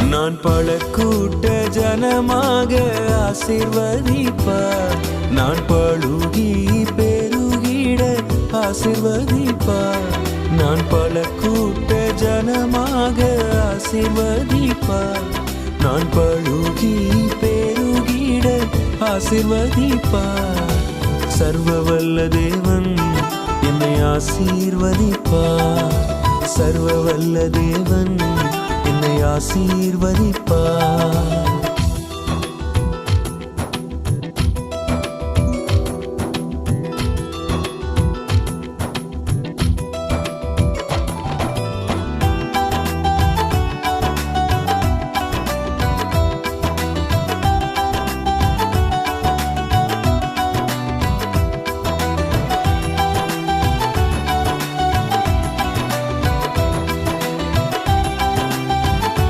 நான் பல கூட்ட ஜனமாக ஆசீர்வதிப்பார். நான் பழுகி பெருகிட ஆசீர்வதிப்பார். நான் பல கூட்ட ஜனமாக ஆசீர்வதிப்பார். நான் பழுகி பெருகிட ஆசீர்வதிப்பார். சர்வவல்ல தேவன் என்னை ஆசீர்வதிப்பார். சர்வவல்ல தேவன் என்னை ஆசீர்வதிப்பார்.